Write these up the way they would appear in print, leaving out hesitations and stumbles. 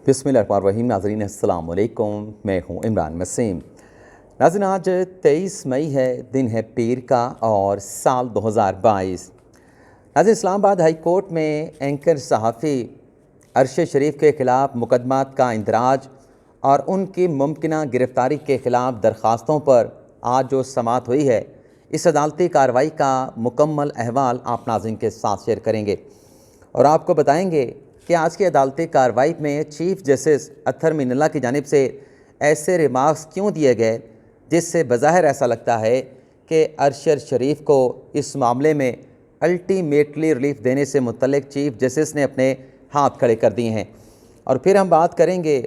बिस्मिल्लाहिर्रहमानिर्रहीम। नाज़रीन अस्सलाम वालेकुम, मैं हूँ इमरान वसीम। नाज़रीन आज 23 मई है, दिन है पीर का और साल 2022। नाज़रीन इस्लामाबाद हाई कोर्ट में एंकर सहाफ़ी अरशद शरीफ के ख़िलाफ़ मुकदमात का इंदराज और उनकी मुमकिना गिरफ़्तारी के ख़िलाफ़ दरख्वास्तों पर आज जो समाअत हुई है, इस अदालती कार्रवाई का मुकम्मल अहवाल आप नाज़रीन के साथ शेयर करेंगे और आपको बताएंगे कि आज की अदालती कार्रवाई में चीफ़ जस्टिस अत्तर मिनल्ला की जानिब से ऐसे रिमार्क्स क्यों दिए गए जिससे बज़ाहिर ऐसा लगता है कि अरशद शरीफ को इस मामले में अल्टीमेटली रिलीफ देने से मुतल्लिक चीफ़ जस्टिस ने अपने हाथ खड़े कर दिए हैं। और फिर हम बात करेंगे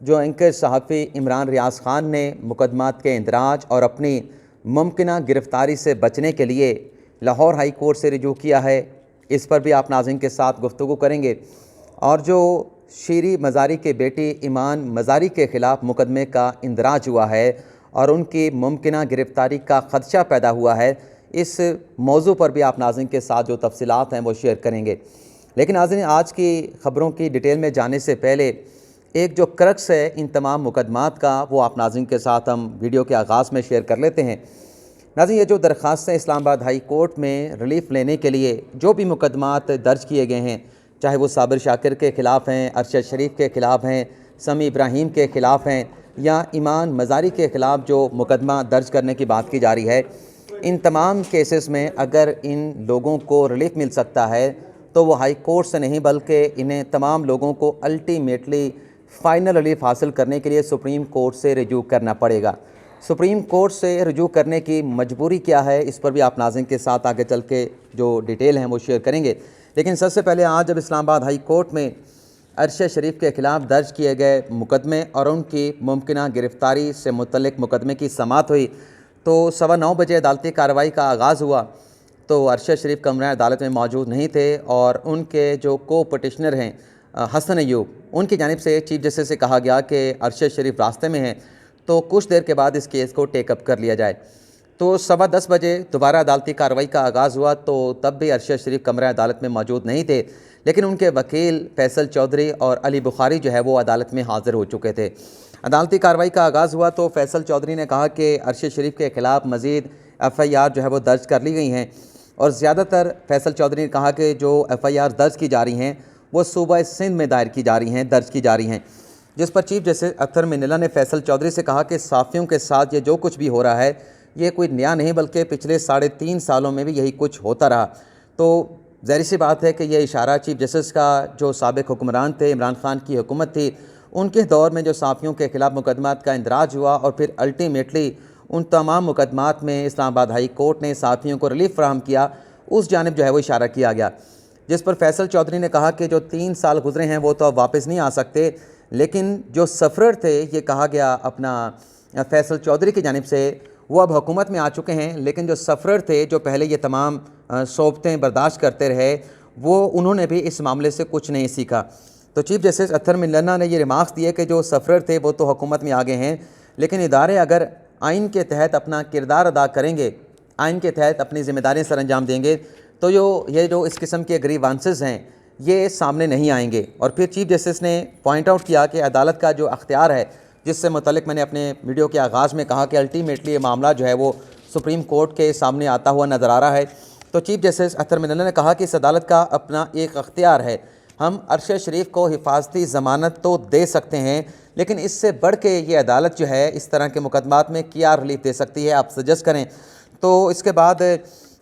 जो एंकर सहाफ़ी इमरान रियाज़ ख़ान ने मुकदमात के इंदराज और अपनी मुमकिना गिरफ़्तारी से बचने के लिए लाहौर हाई कोर्ट से रुजू किया है, इस पर भी आप नाज़रीन के साथ गुफ्तगू करेंगे। और जो शीरी मज़ारी के बेटी ईमान मज़ारी के ख़िलाफ़ मुकदमे का इंदराज हुआ है और उनकी मुमकिना गिरफ़्तारी का ख़दशा पैदा हुआ है, इस मौजू पर भी आप नाज़रीन के साथ जो तफसीलात हैं वो शेयर करेंगे। लेकिन नाज़रीन आज की ख़बरों की डिटेल में जाने से पहले एक जो क्रक्स है इन तमाम मुकदमात का, वो आप नाज़रीन के साथ हम वीडियो के आगाज़ में शेयर कर लेते हैं। नाज़रीन ये जो दरख्वास्तें इस्लामाबाद हाई कोर्ट में रिलीफ़ लेने के लिए जो भी मुकदमात दर्ज किए गए हैं, चाहे वो साबिर शाकिर के ख़िलाफ़ हैं, अरशद शरीफ के ख़िलाफ़ हैं, समी इब्राहिम के ख़िलाफ़ हैं या ईमान मज़ारी के ख़िलाफ़ जो मुकदमा दर्ज करने की बात की जा रही है, इन तमाम केसेस में अगर इन लोगों को रिलीफ़ मिल सकता है तो वो हाई कोर्ट से नहीं बल्कि इन्हें तमाम लोगों को अल्टीमेटली फ़ाइनल रिलीफ़ हासिल करने के लिए सुप्रीम कोर्ट से रुजू करना पड़ेगा। सुप्रीम कोर्ट से रुजू करने की मजबूरी क्या है, इस पर भी आप नाज़रीन के साथ आगे चल के जो डिटेल हैं वो शेयर करेंगे। लेकिन सबसे पहले आज जब इस्लामाबाद हाई कोर्ट में अरशद शरीफ के ख़िलाफ़ दर्ज किए गए मुकदमे और उनकी मुमकिना गिरफ़्तारी से मुतल्लिक मुकदमे की समाअत हुई तो 9:15 बजे अदालती कार्रवाई का आगाज़ हुआ। तो अरशद शरीफ कमरा अदालत में मौजूद नहीं थे और उनके जो को पटिशनर हैं हसन अयूब, उनकी जानिब से चीफ जस्टिस से कहा गया कि अरशद शरीफ रास्ते में हैं तो कुछ देर के बाद इस केस को टेकअप कर लिया जाए। तो 10:15 बजे दोबारा अदालती कार्रवाई का आगाज़ हुआ तो तब भी अरशद शरीफ कमरा अदालत में मौजूद नहीं थे, लेकिन उनके वकील फैसल चौधरी और अली बुखारी जो है वो अदालत में हाज़िर हो चुके थे। अदालती कार्रवाई का आगाज़ हुआ तो फैसल चौधरी ने कहा कि अरशद शरीफ के ख़िलाफ़ मज़ीद FIR जो है वो दर्ज कर ली गई हैं और ज़्यादातर फैसल चौधरी ने कहा कि जो FIR दर्ज की जा रही हैं वो सूबा सिंध में दायर की जा रही हैं, दर्ज की जा रही हैं। जिस पर चीफ जस्टिस अत्तर मिनल्ला ने फैसल चौधरी से कहा कि साफ़ियों के साथ ये जो कुछ भी हो रहा है ये कोई नया नहीं बल्कि पिछले 3.5 सालों में भी यही कुछ होता रहा। तो ज़ाहिर सी बात है कि यह इशारा चीफ जस्टिस का जो साबिक़ हुक्मरान थे, इमरान ख़ान की हुकूमत थी, उनके दौर में जो साफ़ियों के ख़िलाफ़ मुकदमात का इंदराज हुआ और फिर अल्टीमेटली उन तमाम मुकदमात में इस्लामाबाद हाई कोर्ट ने साफ़ियों को रिलीफ़ फ़राहम किया, उस जानिब जो है वो इशारा किया गया। जिस पर फैसल चौधरी ने कहा कि जो 3 साल गुजरे हैं वो तो अब वापस नहीं आ सकते, लेकिन जो सफ़रर थे, ये कहा गया अपना फैसल चौधरी की जानिब से, वो अब हुकूमत में आ चुके हैं, लेकिन जो सफ़रर थे जो पहले ये तमाम सोबतें बर्दाश्त करते रहे, वो उन्होंने भी इस मामले से कुछ नहीं सीखा। तो चीफ जस्टिस अत्तर मिनल्ला ने ये रिमार्क्स दिए कि जो सफ़रर थे वो तो हुकूमत में आ गए हैं, लेकिन इदारे अगर आइन के तहत अपना किरदार अदा करेंगे, आइन के तहत अपनी ज़िम्मेदारियाँ सर अंजाम देंगे तो ये जो इस किस्म के ग्रीवांसेस हैं ये सामने नहीं आएंगे। और फिर चीफ जस्टिस ने पॉइंट आउट किया कि अदालत का जो अख्तियार है, जिससे मुतल्लिक मैंने अपने वीडियो के आगाज़ में कहा कि अल्टीमेटली ये मामला जो है वो सुप्रीम कोर्ट के सामने आता हुआ नज़र आ रहा है। तो चीफ जस्टिस अत्तर मिनल्ला ने कहा कि इस अदालत का अपना एक अख्तियार है, हम अरशद शरीफ को हिफाजती ज़मानत तो दे सकते हैं, लेकिन इससे बढ़ के ये अदालत जो है इस तरह के मुकदमात में क्या रिलीफ दे सकती है, आप सजेस्ट करें। तो इसके बाद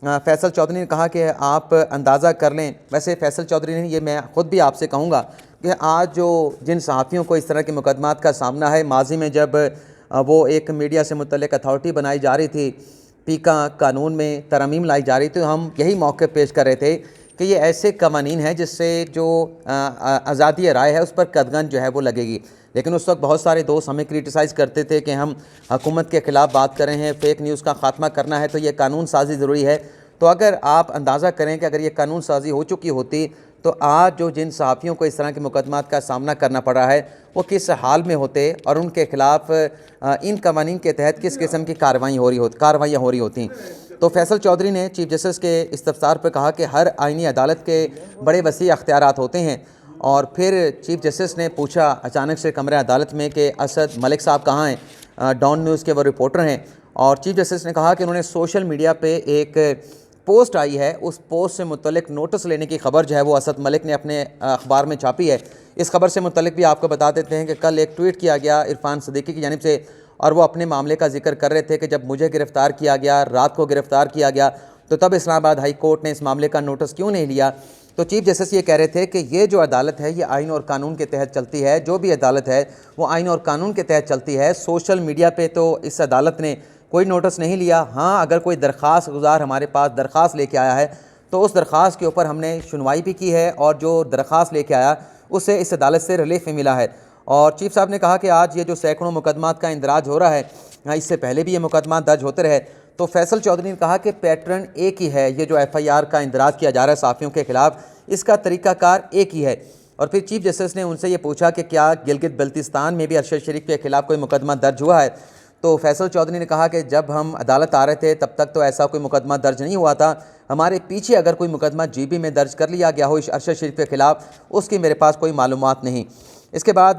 फैसल चौधरी ने कहा कि आप अंदाज़ा कर लें, वैसे फैसल चौधरी ने, ये मैं ख़ुद भी आपसे कहूँगा कि आज जो जिन सहाफ़ियों को इस तरह के मुकदमात का सामना है, माजी में जब वो एक मीडिया से मुतल्लिक अथॉरिटी बनाई जा रही थी, पीका कानून में तरमीम लाई जा रही थी, तो हम यही मौक़िफ़ पेश कर रहे थे कि ये ऐसे कवानीन हैं जिससे जो आज़ादी राय है उस पर कदगन जो है वो लगेगी। लेकिन उस वक्त बहुत सारे दोस्त हमें क्रिटिसाइज़ करते थे कि हम हुकूमत के ख़िलाफ़ बात कर रहे हैं, फ़ेक न्यूज़ का ख़ात्मा करना है तो ये कानून साज़ी ज़रूरी है। तो अगर आप अंदाज़ा करें कि अगर ये कानून साज़ी हो चुकी होती तो आज जो जिन सहाफ़ियों को इस तरह के मुकदमात का सामना करना पड़ रहा है वो किस हाल में होते और उनके ख़िलाफ़ इन कवानीन के तहत किस किस्म की कार्रवाइयाँ हो रही होती। तो फैसल चौधरी ने चीफ जस्टिस के इस्तफ़सार पर कहा कि हर आइनी अदालत के बड़े वसी अख्तियारात होते हैं और फिर चीफ जस्टिस ने पूछा अचानक से कमरे अदालत में कि असद मलिक साहब कहाँ हैं। डॉन न्यूज़ के वो रिपोर्टर हैं और चीफ जस्टिस ने कहा कि उन्होंने सोशल मीडिया पे एक पोस्ट आई है, उस पोस्ट से मुतल्लिक नोटिस लेने की खबर जो है वो असद मलिक ने अपने अखबार में छापी है। इस खबर से मुतल्लिक भी आपको बता देते हैं कि कल एक ट्वीट किया गया इरफान सदीकी की जानिब से और वो अपने मामले का जिक्र कर रहे थे कि जब मुझे गिरफ़्तार किया गया, रात को गिरफ़्तार किया गया, तो तब इस्लामाबाद हाई कोर्ट ने इस मामले का नोटिस क्यों नहीं लिया। तो चीफ जस्टिस ये कह रहे थे कि ये जो अदालत है ये आइन और कानून के तहत चलती है, जो भी अदालत है वो आइन और कानून के तहत चलती है। सोशल मीडिया पे तो इस अदालत ने कोई नोटिस नहीं लिया। हाँ, अगर कोई दरख्वास्त गुजार हमारे पास दरख्वास्त लेके आया है तो उस दरख्वास्त के ऊपर हमने सुनवाई भी की है और जो दरख्वास्त लेके आया उससे इस अदालत से रिलीफ भी मिला है। और चीफ साहब ने कहा कि आज ये जो सैकड़ों मुकदमात का इंदराज हो रहा है, इससे पहले भी ये मुकदमा दर्ज होते रहे। तो फैसल चौधरी ने कहा कि पैटर्न एक ही है, ये जो FIR का इंदराज किया जा रहा है सहाफ़ियों के ख़िलाफ़, इसका तरीक़ाकार एक ही है। और फिर चीफ जस्टिस ने उनसे ये पूछा कि क्या गिलगित बल्तिस्तान में भी अरशद शरीफ के ख़िलाफ़ कोई मुकदमा दर्ज हुआ है। तो फैसल चौधरी ने कहा कि जब हम अदालत आ रहे थे तब तक तो ऐसा कोई मुकदमा दर्ज नहीं हुआ था। हमारे पीछे अगर कोई मुकदमा GB में दर्ज कर लिया गया हो अरशद शरीफ के ख़िलाफ़, उसकी मेरे पास कोई मालूमात नहीं। इसके बाद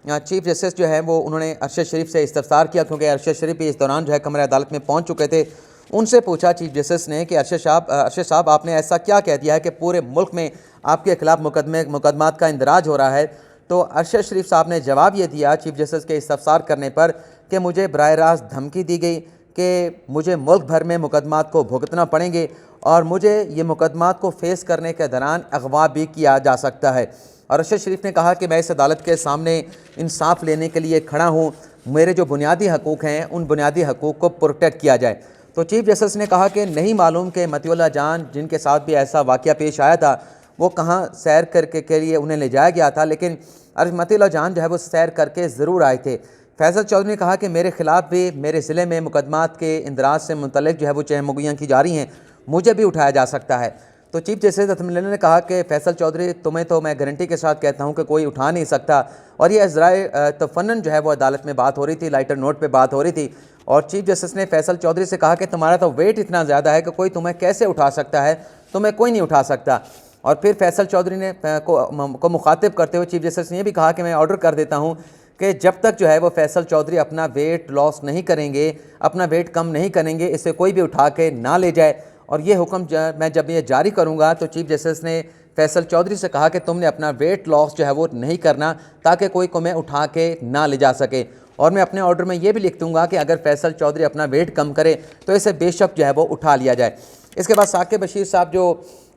चीफ जस्टिस जो है वो उन्होंने अरशद शरीफ से इस्तफसार किया, क्योंकि अरशद शरीफ भी इस दौरान जो है कमरे अदालत में पहुँच चुके थे। उनसे पूछा चीफ जस्टिस ने कि अरशद साहब आपने ऐसा क्या कह दिया है कि पूरे मुल्क में आपके ख़िलाफ़ मुकदमात का इंदराज हो रहा है। तो अरशद शरीफ साहब ने जवाब ये दिया चीफ जस्टिस के इस्तफसार करने पर कि मुझे बराह रास्त धमकी दी गई कि मुझे मुल्क भर में मुकदमात को भुगतना पड़ेंगे और मुझे ये मुकदमात को फ़ेस करने के दौरान अगवा भी किया जा सकता है। और अरशद शरीफ ने कहा कि मैं इस अदालत के सामने इंसाफ लेने के लिए खड़ा हूँ, मेरे जो बुनियादी हकूक़ हैं उन बुनियादी हकूक़ को प्रोटेक्ट किया जाए। तो चीफ जस्टिस ने कहा कि नहीं मालूम कि मतिउल्लाह जान जिनके साथ भी ऐसा वाक़या पेश आया था वो कहाँ सैर करके के लिए उन्हें ले जाया गया था, लेकिन मतिउल्लाह जान जो है वो सैर करके ज़रूर आए थे। फैसल चौधरी ने कहा कि मेरे ख़िलाफ़ भी मेरे ज़िले में मुकदमात के इंदराज से मुतल्लिक़ जो है वो चहमुगियाँ की जा रही हैं, मुझे भी उठाया जा सकता है। तो चीफ जस्टिस अतमिल्ला ने कहा कि फैसल चौधरी तुम्हें तो मैं गारंटी के साथ कहता हूँ कि कोई उठा नहीं सकता। और ये अज़राए तफन्नन जो है वो अदालत में बात हो रही थी, लाइटर नोट पर बात हो रही थी। और चीफ जस्टिस ने फैसल चौधरी से कहा कि तुम्हारा तो वेट इतना ज़्यादा है कि कोई तुम्हें कैसे उठा सकता है, तुम्हें कोई नहीं उठा सकता। और फिर फैसल चौधरी ने को मुखातिब करते हुए चीफ जस्टिस ने यह भी कहा कि मैं ऑर्डर कर देता हूँ कि जब तक जो है वो फैसल चौधरी अपना वेट लॉस नहीं करेंगे, अपना वेट कम नहीं करेंगे, इसे कोई भी उठा के ना ले जाए। और ये हुक्म मैं जब ये जारी करूँगा तो चीफ जस्टिस ने फैसल चौधरी से कहा कि तुमने अपना वेट लॉस जो है वो नहीं करना ताकि कोई तुम्हें उठा के ना ले जा सके। और मैं अपने ऑर्डर में ये भी लिख दूँगा कि अगर फैसल चौधरी अपना वेट कम करे तो इसे बेशक जो है वो उठा लिया जाए। इसके बाद साकिब बशीर साहब जो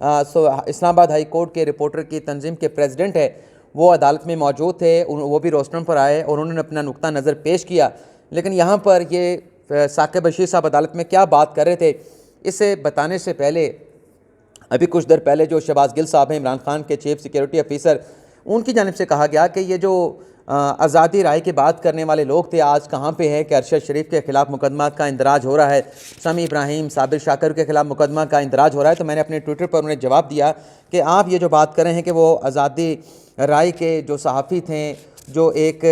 इस्लामाबाद हाई कोर्ट के रिपोर्टर की तंजीम के प्रेसिडेंट है, वो अदालत में मौजूद थे। वो भी रोस्टरम पर आए और उन्होंने अपना नुक्ता नज़र पेश किया। लेकिन यहाँ पर ये साकिब बशीर साहब अदालत में क्या बात कर रहे थे, इसे बताने से पहले अभी कुछ देर पहले जो शहबाज गिल साहब हैं, इमरान खान के चीफ सिक्योरिटी ऑफिसर, उनकी जानिब से कहा गया कि ये जो आज़ादी राय की बात करने वाले लोग थे आज कहाँ पे हैं कि अरशद शरीफ के ख़िलाफ़ मुकदमा का इंदराज हो रहा है, समी इब्राहिम, साबिर शाकर के ख़िलाफ़ मुकदमा का इंदराज हो रहा है। तो मैंने अपने ट्विटर पर उन्हें जवाब दिया कि आप ये जो बात कर रहे हैं कि वो आज़ादी राय के जो सहाफ़ी थे, जो एक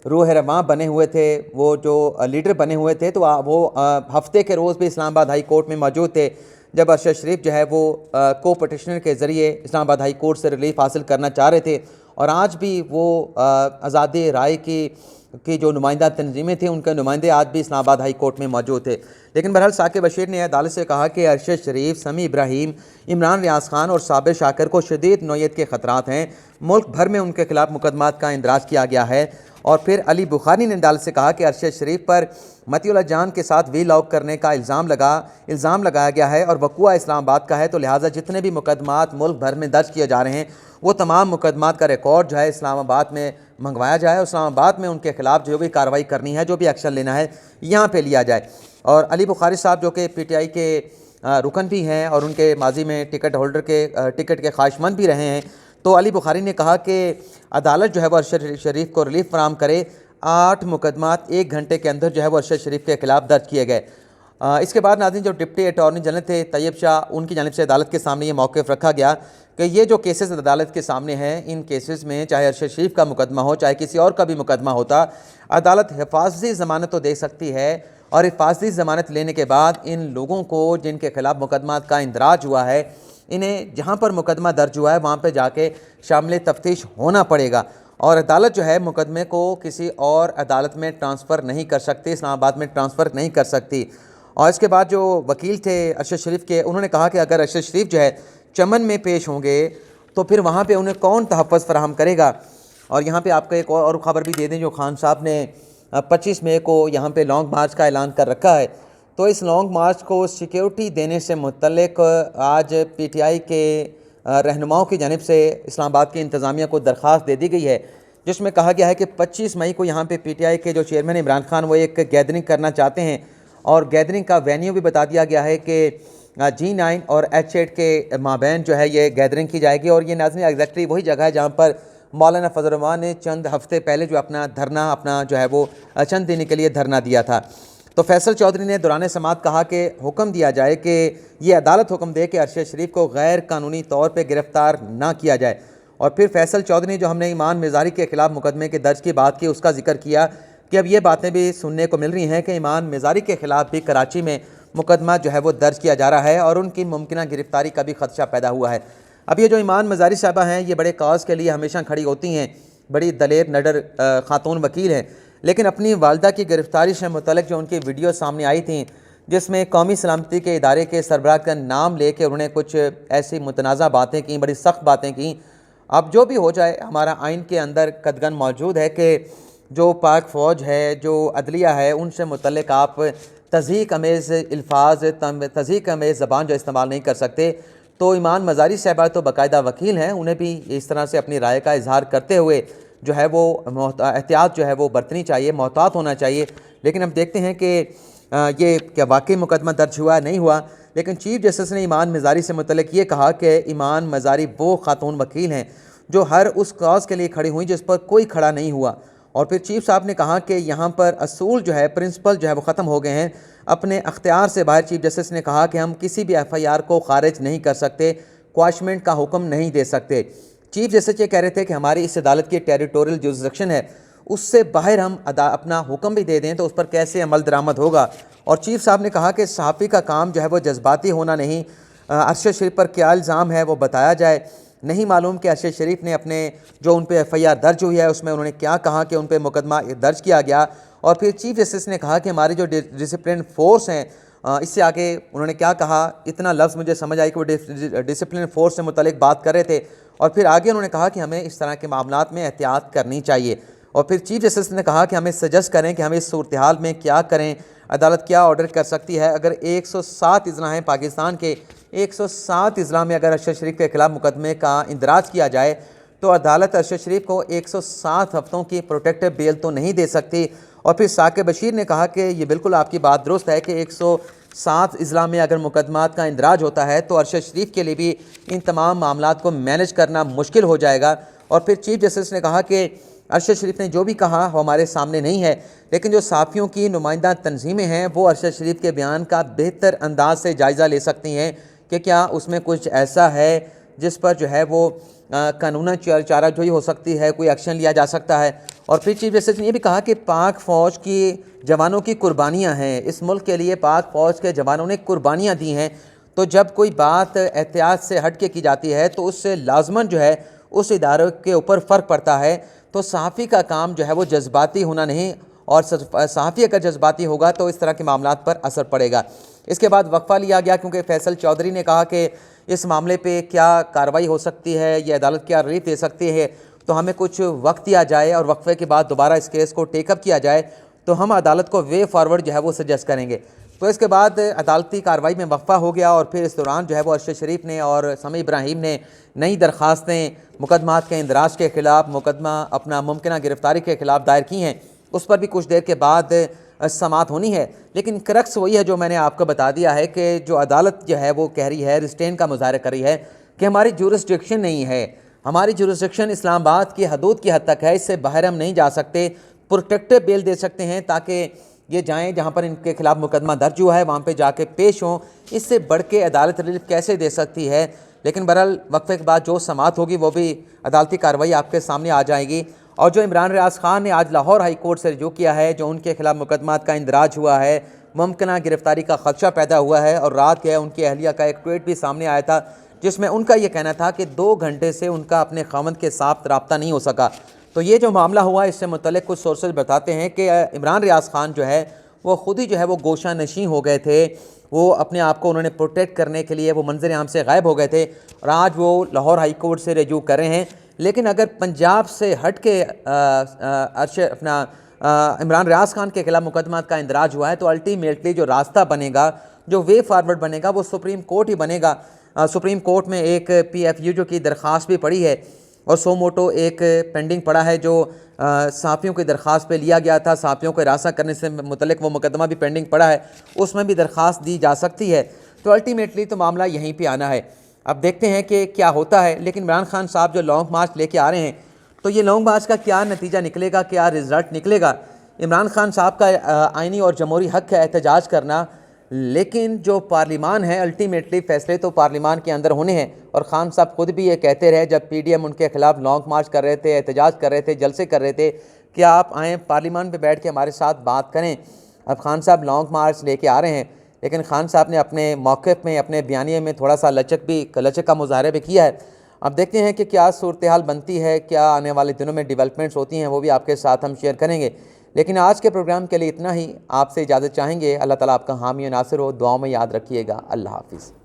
रूह रवां बने हुए थे, वो जो लीडर बने हुए थे, तो वो हफ्ते के रोज़ भी इस्लामाबाद हाई कोर्ट में मौजूद थे जब अरशद शरीफ जो है वो को पटिशनर के ज़रिए इस्लामाबाद हाई कोर्ट से रिलीफ हासिल करना चाह रहे थे। और आज भी वो आज़ादी राय की जो नुमाइंदा तंजीमें थी, उनके नुमाइंदे आज भी इस्लामाबाद हाई कोर्ट में मौजूद थे। लेकिन बहरहाल साकिब बशीर ने अदालत से कहा कि अरशद शरीफ, समी इब्राहिम, इमरान रियाज खान और साबिर शाकर को शदीद नौयत के ख़तरात हैं। मुल्क भर में उनके ख़िलाफ़ मुकदमात का इंदराज किया गया है। और फिर अली बुखारी ने अदालत से कहा कि अरशद शरीफ पर मतिउल्लाह जान के साथ वीलॉग करने का इल्ज़ाम लगाया गया है और वक़ुआ इस्लामाबाद का है। तो लिहाजा जितने भी मुकदमात मुल्क भर में दर्ज किए जा रहे हैं वो तमाम मुकदमात का रिकॉर्ड जो है इस्लामाबाद में मंगवाया जाए और इस्लामाबाद में उनके ख़िलाफ़ जो भी कार्रवाई करनी है, जो भी एक्शन लेना है, यहाँ पे लिया जाए। और अली बुखारी साहब जो कि PTI के रुकन भी हैं और उनके माजी में टिकट होल्डर के टिकट के ख्वाहिशमंद भी रहे हैं, तो अली बुखारी ने कहा कि अदालत जो है वो अरशद शरीफ को रिलीफ फराम करे। 8 मुकदमात 1 घंटे के अंदर जो है वो अरशद शरीफ के ख़िलाफ़ दर्ज किए गए। इसके बाद नाज़रीन जो डिप्टी अटॉर्नी जनरल थे तैयब शाह, उनकी जानिब से अदालत के सामने ये मौक़िफ़ रखा गया कि ये जो केसेस अदालत के सामने हैं, इन केसेस में चाहे अरशद शरीफ का मुकदमा हो, चाहे किसी और का भी मुकदमा होता, अदालत हिफाजती ज़मानत तो दे सकती है और हिफाजती ज़मानत लेने के बाद इन लोगों को जिनके ख़िलाफ़ मुकदमात का इंदराज हुआ है इन्हें जहाँ पर मुकदमा दर्ज हुआ है वहाँ पर जाके शामिल तफ्तीश होना पड़ेगा और अदालत जो है मुकदमे को किसी और अदालत में ट्रांसफ़र नहीं कर सकती, इस्लामाबाद में ट्रांसफ़र नहीं कर सकती। और इसके बाद जो वकील थे अरशद शरीफ के, उन्होंने कहा कि अगर अरशद शरीफ जो है चमन में पेश होंगे तो फिर वहाँ पे उन्हें कौन तहफ़्फ़ुज़ फराहम करेगा। और यहाँ पे आपको एक और ख़बर भी दे दें, जो खान साहब ने 25 मई को यहाँ पे लॉन्ग मार्च का ऐलान कर रखा है, तो इस लॉन्ग मार्च को सिक्योरिटी देने से मुतल्लिक आज PTI के रहनुमाओं की जानिब से इस्लामाबाद की इंतज़ामिया को दरख्वास्त दे दी गई है, जिसमें कहा गया है कि 25 मई को यहाँ पे PTI के जो चेयरमैन इमरान खान वो एक गैदरिंग करना चाहते हैं और गैदरिंग का वेन्यू भी बता दिया गया है कि G9 और H8 के माबैन जो है ये गैदरिंग की जाएगी। और ये नाज़रीन एग्जैक्टली वही जगह है जहाँ पर मौलाना फजल रहमान ने चंद हफ्ते पहले जो अपना जो है वो चंद दिन के लिए धरना दिया था। तो फैसल चौधरी ने दौरान समात कहा कि हुक्म दिया जाए कि ये अदालत हुक्म दे कि अरशद शरीफ को गैर कानूनी तौर पर गिरफ़्तार ना किया जाए। और फिर फैसल चौधरी जो हमने ईमान मिज़ारी के ख़िलाफ़ मुकदमे के दर्ज की बात की, उसका जिक्र किया कि अब ये बातें भी सुनने को मिल रही हैं कि ईमान मिज़ारी के ख़िलाफ़ भी कराची में मुकदमा जो है वो दर्ज किया जा रहा है और उनकी मुमकिन गिरफ़्तारी का भी ख़दशा पैदा हुआ है। अब ये जो ईमान मिज़ारी साहबा हैं, ये बड़े काज के लिए हमेशा खड़ी होती हैं, बड़ी दलेर नडर ख़ातून वकील हैं, लेकिन अपनी वालदा की गिरफ़्तारी से मुतल्लिक़ जो उनकी वीडियो सामने आई थी, जिसमें कौमी सलामती के इदारे के सरबराह का नाम ले कर उन्होंने कुछ ऐसी मुतनाज़ा बातें की, बड़ी सख्त बातें की। अब जो भी हो जाए, हमारा आइन के अंदर कदगन मौजूद है कि जो पाक फ़ौज है, जो अदलिया है, उनसे मुतल्लिक़ आप तज़हीक अमेज़ अल्फाज, तज़हीक अमेज़ ज़बान जो इस्तेमाल नहीं कर सकते। तो ईमान मज़ारी साहबा तो बाकायदा वकील हैं, उन्हें भी इस तरह से अपनी राय का इजहार करते हुए जो है वो एहतियात जो है वो बरतनी चाहिए, मोहतात होना चाहिए। लेकिन हम देखते हैं कि ये क्या वाकई मुकदमा दर्ज हुआ नहीं हुआ। लेकिन चीफ जस्टिस ने ईमान मज़ारी से मुतल्लिक़ ये कहा कि ईमान मज़ारी वो खातून वकील हैं जो हर उस कॉज के लिए खड़ी हुई जिस पर कोई खड़ा नहीं हुआ। और फिर चीफ साहब ने कहा कि यहाँ पर असूल जो है, प्रिंसिपल जो है वो ख़त्म हो गए हैं अपने अख्तियार से बाहर। चीफ जस्टिस ने कहा कि हम किसी भी FIR को खारिज नहीं कर सकते, क्वाशमेंट का हुक्म नहीं दे सकते। चीफ जस्टिस ये कह रहे थे कि हमारी इस अदालत की टेरिटोरियल जुरिसडिक्शन है, उससे बाहर हम अपना हुक्म भी दे दें तो उस पर कैसे अमल दरामद होगा। और चीफ साहब ने कहा कि सहाफ़ी का काम जो है वो जज्बाती होना नहीं, अरशद शरीफ पर क्या इल्ज़ाम है वो बताया जाए। नहीं मालूम कि अरशद शरीफ ने अपने जो उन पर FIR दर्ज हुई है उसमें उन्होंने क्या कहा कि उन पर मुकदमा दर्ज किया गया। और फिर चीफ जस्टिस ने कहा कि हमारे जो डिसिप्लिन फोर्स हैं, इससे आगे उन्होंने क्या कहा, इतना लफ्ज़ मुझे समझ आई कि वो डिसिप्लिन फोर्स से मुतल्लिक़ बात कर रहे थे। और फिर आगे उन्होंने कहा कि हमें इस तरह के मामलात में एहतियात करनी चाहिए। और फिर चीफ जस्टिस ने कहा कि हमें सजेस्ट करें कि हमें इस सूरत हाल में क्या करें, अदालत क्या ऑर्डर कर सकती है। अगर 107 अज़ला हैं पाकिस्तान के, 107 अज़ला में अगर अरशद शरीफ के ख़िलाफ़ मुकदमे का इंदराज किया जाए तो अदालत अरशद शरीफ को 107 हफ्तों की प्रोटेक्टिव बेल तो नहीं दे सकती। और फिर साकिब बशीर ने कहा कि ये बिल्कुल आपकी बात दुरुस्त है कि 107 अज़ला में अगर मुकदमात का इंदराज होता है तो अरशद शरीफ के लिए भी इन तमाम मामलात को मैनेज करना मुश्किल हो जाएगा। और फिर चीफ जस्टिस ने कहा कि अरशद शरीफ ने जो भी कहा वो हमारे सामने नहीं है, लेकिन जो साफ़ियों की नुमाइंदा तंजीमें हैं वो अरशद शरीफ के बयान का बेहतर अंदाज से जायज़ा ले सकती हैं कि क्या उसमें कुछ ऐसा है जिस पर जो है वो कानूनन चाराजोई हो सकती है, कोई एक्शन लिया जा सकता है। और फिर चीफ जस्टिस ने यह भी कहा कि पाक फ़ौज की जवानों की कुर्बानियाँ हैं, इस मुल्क के लिए पाक फ़ौज के जवानों ने कुर्बानियाँ दी हैं, तो जब कोई बात एहतियात से हट के की जाती है तो उससे लाजमन जो है उस इदारे के ऊपर फ़र्क पड़ता है। तो सहाफ़ी का काम जो है वो जज्बाती होना नहीं, और सहाफ़ी अगर जज्बाती होगा तो इस तरह के मामलात पर असर पड़ेगा। इसके बाद वक्फ़ा लिया गया क्योंकि फैसल चौधरी ने कहा कि इस मामले पे क्या कार्रवाई हो सकती है, ये अदालत क्या रिलीफ दे सकती है, तो हमें कुछ वक्त दिया जाए और वक्फ़े के बाद दोबारा इस केस को टेकअप किया जाए तो हम अदालत को वे फॉरवर्ड जो है वो सजेस्ट करेंगे। तो इसके बाद अदालती कार्रवाई में वक्फ़ा हो गया और फिर इस दौरान जो है वो अरशद शरीफ ने और समी इब्राहिम ने नई दरख्वास्तें मुकदमात के इंदराज के ख़िलाफ़, मुकदमा अपना मुमकिन गिरफ़्तारी के ख़िलाफ़ दायर की हैं। उस पर भी कुछ देर के बाद समात होनी है। लेकिन क्रक्स वही है जो मैंने आपको बता दिया है कि जो अदालत जो है वो कह रही है, रिस्ट्रेन का मुज़ाहरा कर रही है कि हमारी जुरिस्डिक्शन नहीं है, हमारी जुरिस्डिक्शन इस्लामाबाद की हदूद की हद तक है, इससे बाहर हम नहीं जा सकते। प्रोटेक्टिव बेल दे सकते हैं ताकि ये जाएं जहां पर इनके खिलाफ मुकदमा दर्ज हुआ है वहां पे जाके पेश हों। इससे बढ़ के अदालत रिलीफ कैसे दे सकती है। लेकिन बहरहाल वक्फे के बाद जो समात होगी वो भी अदालती कार्रवाई आपके सामने आ जाएगी। और जो इमरान रियाज खान ने आज लाहौर हाई कोर्ट से रुजू किया है, जो उनके खिलाफ मुकदमात का इंदराज हुआ है, मुमकिन गिरफ्तारी का खदशा पैदा हुआ है और रात के उनकी अहलिया का एक ट्वीट भी सामने आया था, जिसमें उनका ये कहना था कि 2 घंटे से उनका अपने खामद के साथ रब्ता नहीं हो सका। तो ये जो मामला हुआ, इससे मुतल्लिक़ कुछ सोर्सेज बताते हैं कि इमरान रियाज़ ख़ान जो है वो ख़ुद ही जो है वो गोशा नशीं हो गए थे। वो अपने आप को उन्होंने प्रोटेक्ट करने के लिए वो मंजर आम से गायब हो गए थे और आज वो लाहौर हाई कोर्ट से रजू कर रहे हैं। लेकिन अगर पंजाब से हट के इमरान रियाज़ ख़ान के खिलाफ मुकदमा का इंदराज हुआ है तो अल्टीमेटली जो रास्ता बनेगा, जो वे फारवर्ड बनेगा, वो सुप्रीम कोर्ट ही बनेगा। सुप्रीम कोर्ट में एक PFU जो की दरख्वास्त भी पड़ी है और सो मोटो एक पेंडिंग पड़ा है जो सहाफ़ियों की दरख्वास्त पे लिया गया था। सहाफ़ियों को हिरासत करने से मुतल्लिक़ वो मुकदमा भी पेंडिंग पड़ा है, उसमें भी दरख्वास्त दी जा सकती है। तो अल्टीमेटली तो मामला यहीं पे आना है। अब देखते हैं कि क्या होता है। लेकिन इमरान खान साहब जो लॉन्ग मार्च लेके आ रहे हैं, तो ये लॉन्ग मार्च का क्या नतीजा निकलेगा, क्या रिज़ल्ट निकलेगा। इमरान खान साहब का आइनी और जमहूरी हक़ है एहतजाज करना, लेकिन जो पार्लिमान है अल्टीमेटली फ़ैसले तो पार्लिमान के अंदर होने हैं। और ख़ान साहब खुद भी ये कहते रहे जब PDM उनके ख़िलाफ़ लॉन्ग मार्च कर रहे थे, एहतजाज कर रहे थे, जलसे कर रहे थे कि आप आएँ पार्लिमान पे बैठ के हमारे साथ बात करें। अब ख़ान साहब लॉन्ग मार्च लेके आ रहे हैं, लेकिन ख़ान साहब ने अपने मौक़िफ़ में, अपने बयानिए में थोड़ा सा लचक का मुज़ाहरा भी किया है। अब देखते हैं कि क्या सूरत हाल बनती है, क्या आने वाले दिनों में डेवलपमेंट्स होती हैं, वो भी आपके साथ हम शेयर करेंगे। लेकिन आज के प्रोग्राम के लिए इतना ही। आपसे इजाज़त चाहेंगे। अल्लाह ताला आपका हामी और नासिर हो। दुआओं में याद रखिएगा। अल्लाह हाफ़िज़।